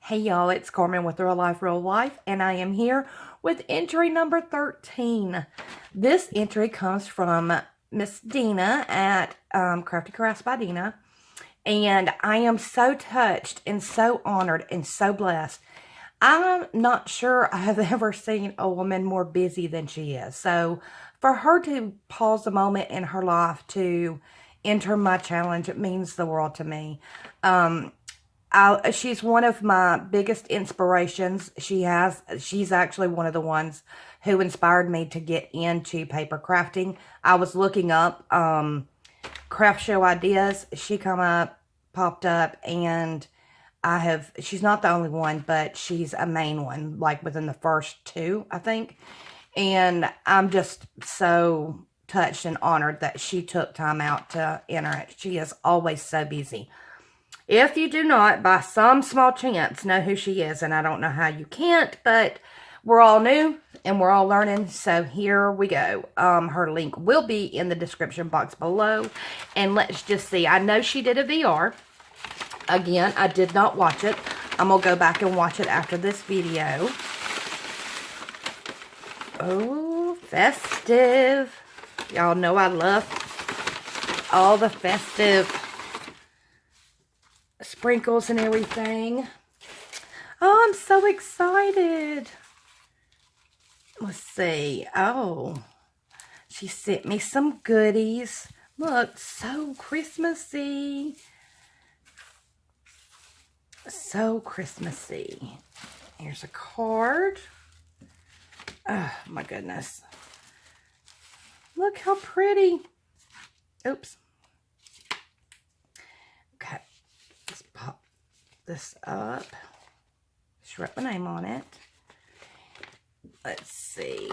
Hey y'all, it's Carmen with Real Life, and I am here with entry number 13. This entry comes from Miss Deanna at Crafty Crafts by Deanna, and I am so touched and so honored and so blessed. I'm not sure I have ever seen a woman more busy than she is. So for her to pause a moment in her life to enter my challenge, it means the world to me. She's one of my biggest inspirations. She's actually one of the ones who inspired me to get into paper crafting. I was looking up craft show ideas. She popped up, and she's not the only one, but she's a main one, like within the first two, I think. And I'm just so touched and honored that she took time out to enter it. She is always so busy. If you do not, by some small chance, know who she is, and I don't know how you can't, but we're all new and we're all learning, so here we go. Her link will be in the description box below, and let's just see. I know she did a VR. Again, I did not watch it. I'm going to go back and watch it after this video. Oh, festive. Y'all know I love all the festive sprinkles and everything. Oh, I'm so excited. Let's see. Oh, she sent me some goodies. Look, so Christmassy. So Christmassy. Here's a card. Oh, my goodness. Look how pretty. Oops. Okay. Let's pop this up. Just write my name on it. Let's see.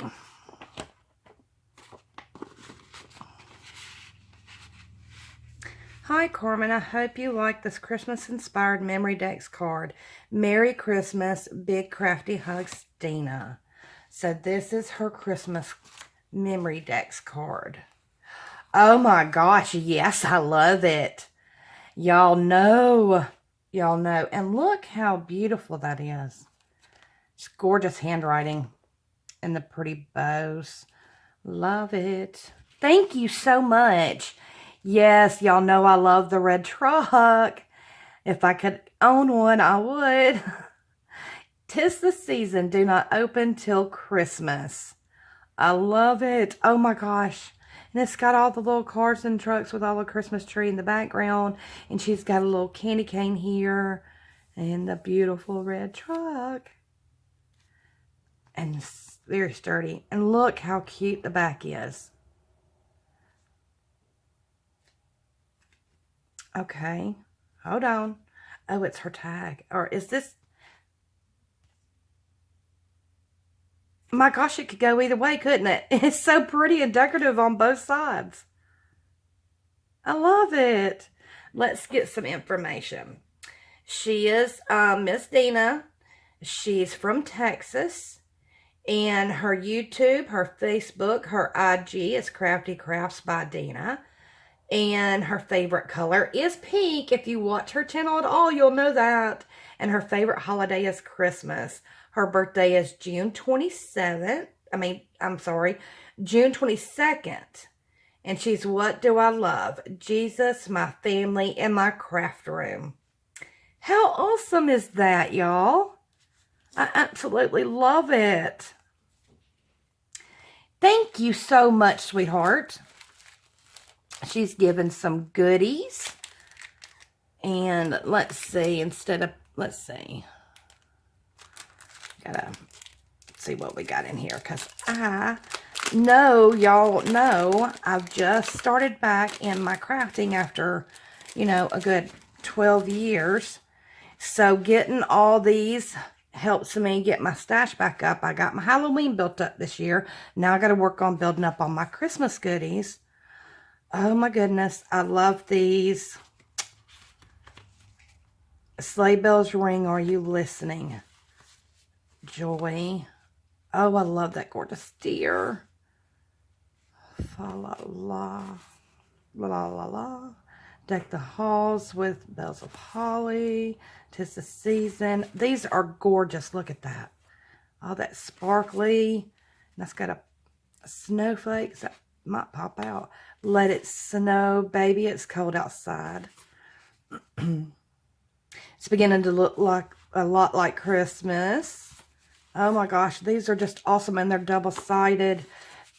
Hi, Carmen. I hope you like this Christmas-inspired Memory Decks card. Merry Christmas. Big Crafty Hugs, Deanna. So this is her Christmas Memory Decks card. Oh my gosh. Yes, I love it. Y'all know. Y'all know. And look how beautiful that is. It's gorgeous handwriting and the pretty bows. Love it. Thank you so much. Yes, y'all know I love the red truck. If I could own one, I would. 'Tis the season, do not open till Christmas. I love it. Oh my gosh. And it's got all the little cars and trucks with all the Christmas tree in the background. And she's got a little candy cane here. And the beautiful red truck. And it's very sturdy. And look how cute the back is. Okay, hold on. Oh, it's her tag. Or is this? My gosh, it could go either way, couldn't it? It's so pretty and decorative on both sides. I love it. Let's get some information. She is Miss Deanna. She's from Texas. And her YouTube, her Facebook, her IG is Crafty Crafts by Deanna. And her favorite color is pink. If you watch her channel at all, you'll know that. And her favorite holiday is Christmas. Her birthday is June 22nd. June 22nd. And she's What Do I Love? Jesus, my family, and my craft room. How awesome is that, y'all? I absolutely love it. Thank you so much, sweetheart. She's given some goodies. And let's see, let's see. Gotta see what we got in here, because I know, y'all know, I've just started back in my crafting after, a good 12 years. So getting all these helps me get my stash back up. I got my Halloween built up this year. Now I got to work on building up all my Christmas goodies. Oh my goodness, I love these. Sleigh bells ring, are you listening? Joy. Oh, I love that gorgeous deer. Fa la la. La la la. Deck the halls with bells of holly. 'Tis the season. These are gorgeous. Look at that. All that sparkly. That's got a snowflakes that might pop out. Let it snow, baby. It's cold outside. It's beginning to look like a lot like Christmas. Oh my gosh, these are just awesome, and they're double-sided.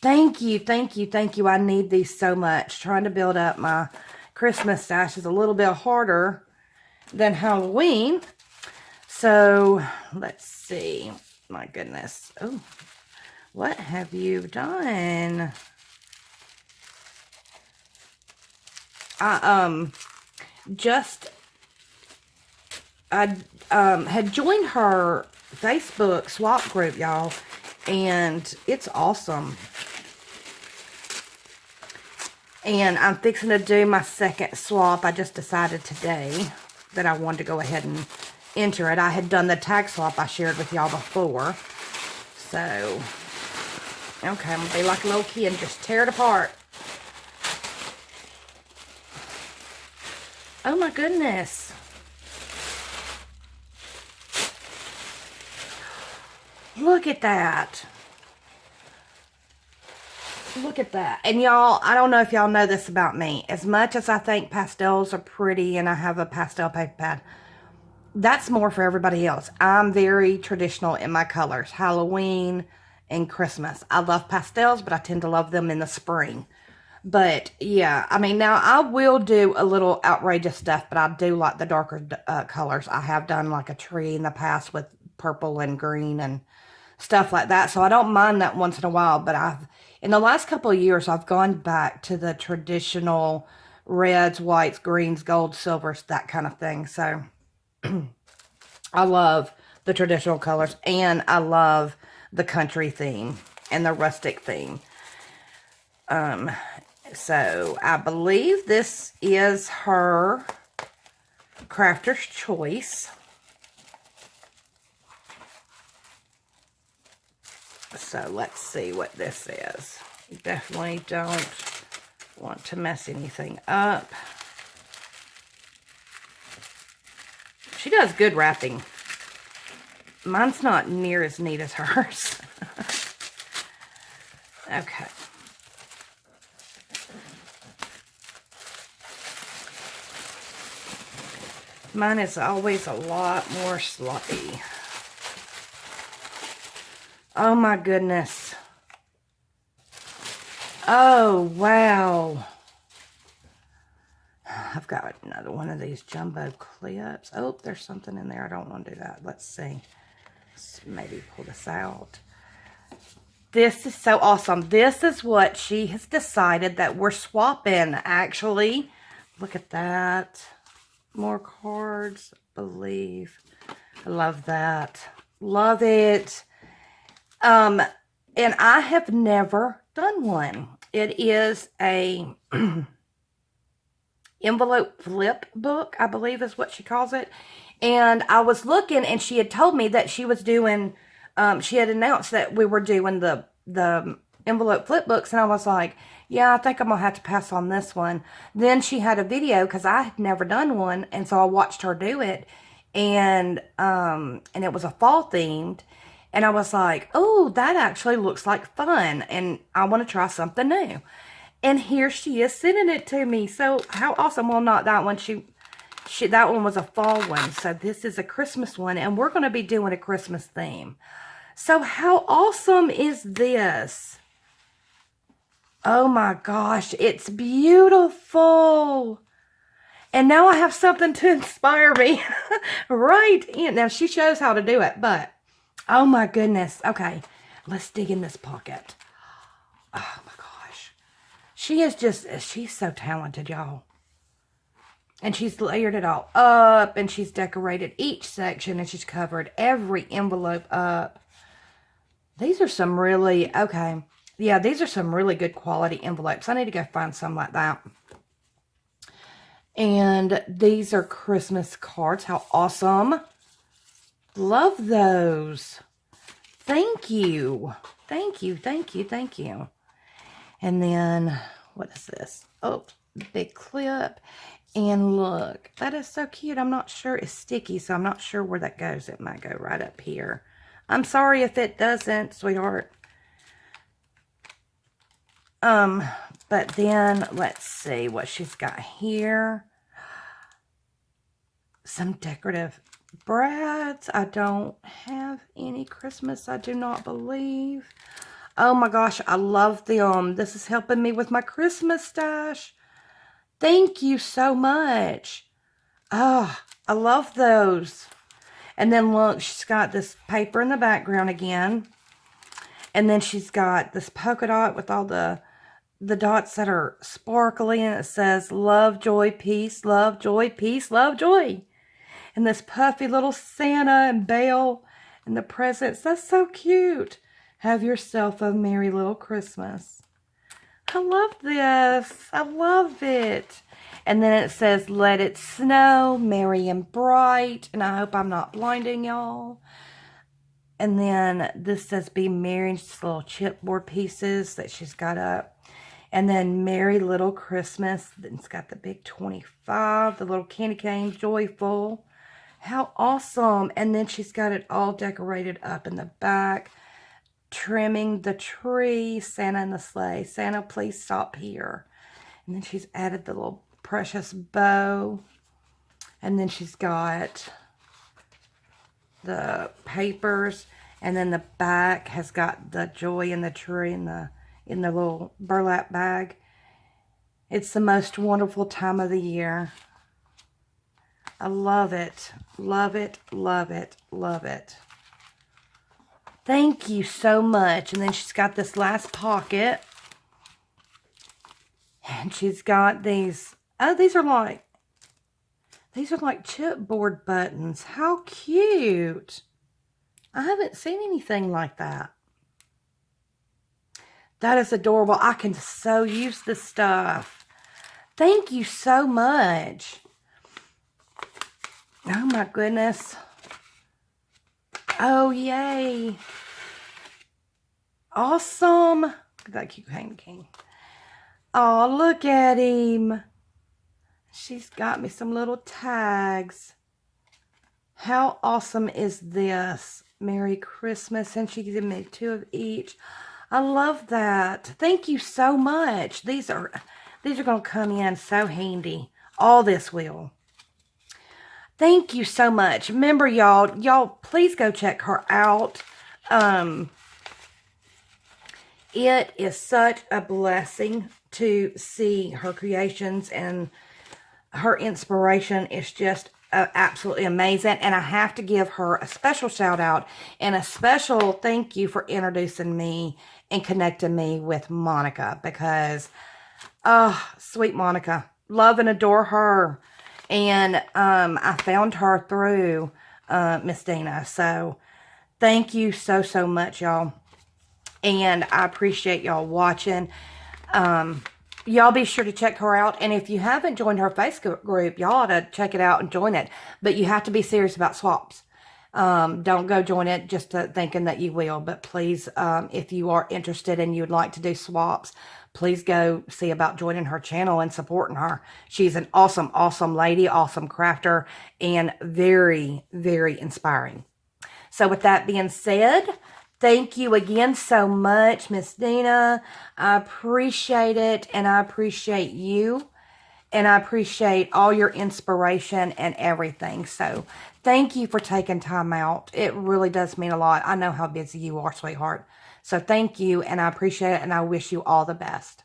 Thank you, thank you, thank you. I need these so much. Trying to build up my Christmas stash is a little bit harder than Halloween. So, let's see. My goodness. Oh, what have you done? I had joined her Facebook swap group, y'all, and it's awesome. And I'm fixing to do my second swap. I just decided today that I wanted to go ahead and enter it. I had done the tag swap I shared with y'all before. So, okay, I'm going to be like a little kid and just tear it apart. Oh my goodness. Look at that. Look at that. And y'all, I don't know if y'all know this about me. As much as I think pastels are pretty and I have a pastel paper pad, that's more for everybody else. I'm very traditional in my colors. Halloween and Christmas. I love pastels, but I tend to love them in the spring. But yeah, I mean, now I will do a little outrageous stuff, but I do like the darker colors. I have done like a tree in the past with purple and green and stuff like that. So I don't mind that once in a while, but in the last couple of years, I've gone back to the traditional reds, whites, greens, golds, silvers, that kind of thing. So I love the traditional colors, and I love the country theme and the rustic theme. So I believe this is her Crafter's Choice. So let's see what this is. Definitely don't want to mess anything up. She does good wrapping. Mine's not near as neat as hers. Okay. Mine is always a lot more sloppy. Oh my goodness. Oh, wow. I've got another one of these jumbo clips. Oh, there's something in there. I don't want to do that. Let's see. Let's maybe pull this out. This is so awesome. This is what she has decided that we're swapping, actually. Look at that. More cards, I believe. I love that. Love it. And I have never done one. It is a envelope flip book, I believe is what she calls it. And I was looking, and she had told me that she was doing, she had announced that we were doing the envelope flip books, and I was like, yeah, I think I'm going to have to pass on this one. Then she had a video, because I had never done one, and so I watched her do it, and it was a fall themed, and I was like, oh, that actually looks like fun, and I want to try something new. And here she is sending it to me. So how awesome. Well, not that one. That one was a fall one. So this is a Christmas one, and we're going to be doing a Christmas theme. So how awesome is this? Oh my gosh, it's beautiful. And now I have something to inspire me right in. Now she shows how to do it, but oh my goodness. Okay, let's dig in this pocket. Oh my gosh. She's so talented, y'all. And she's layered it all up, and she's decorated each section, and she's covered every envelope up. These are some really, okay. Yeah, these are some really good quality envelopes. I need to go find some like that. And these are Christmas cards. How awesome. Love those. Thank you. Thank you, thank you, thank you. And then, what is this? Oh, big clip. And look, that is so cute. I'm not sure. It's sticky, so I'm not sure where that goes. It might go right up here. I'm sorry if it doesn't, sweetheart. But then let's see what she's got here. Some decorative brads. I don't have any Christmas, I do not believe. Oh my gosh, I love them. This is helping me with my Christmas stash. Thank you so much. Oh, I love those. And then look, she's got this paper in the background again. And then she's got this polka dot with all the dots that are sparkly. And it says, love, joy, peace, love, joy, peace, love, joy. And this puffy little Santa and Belle and the presents. That's so cute. Have yourself a merry little Christmas. I love this. I love it. And then it says, let it snow, merry and bright. And I hope I'm not blinding y'all. And then this says, be merry. Just little chipboard pieces that she's got up. And then Merry Little Christmas. Then it's got the big 25, the little candy cane, joyful. How awesome. And then she's got it all decorated up in the back. Trimming the tree, Santa in the sleigh. Santa, please stop here. And then she's added the little precious bow. And then she's got the papers. And then the back has got the joy in the tree in the little burlap bag. It's the most wonderful time of the year. I love it. Love it, love it, love it. Thank you so much. And then she's got this last pocket. And she's got these. Oh, these are like chipboard buttons. How cute. I haven't seen anything like that. That is adorable. I can so use this stuff. Thank you so much. Oh my goodness. Oh, yay. Awesome. Look at that cute king. Oh, look at him. She's got me some little tags. How awesome is this? Merry Christmas. And she gave me 2 of each. I love that. Thank you so much. These are going to come in so handy. All this will. Thank you so much. Remember, y'all, please go check her out. It is such a blessing to see her creations, and her inspiration is just absolutely amazing. And I have to give her a special shout out and a special thank you for introducing me and connecting me with Monica, because, sweet Monica, love and adore her. And I found her through Miss Deanna. So thank you so, so much, y'all. And I appreciate y'all watching. Y'all be sure to check her out. And if you haven't joined her Facebook group, y'all ought to check it out and join it. But you have to be serious about swaps. Don't go join it just thinking that you will. But please, if you are interested and you'd like to do swaps, please go see about joining her channel and supporting her. She's an awesome, awesome lady, awesome crafter, and very, very inspiring. So with that being said, thank you again so much, Miss Deanna. I appreciate it, and I appreciate you, and I appreciate all your inspiration and everything. So thank you for taking time out. It really does mean a lot. I know how busy you are, sweetheart. So thank you, and I appreciate it, and I wish you all the best.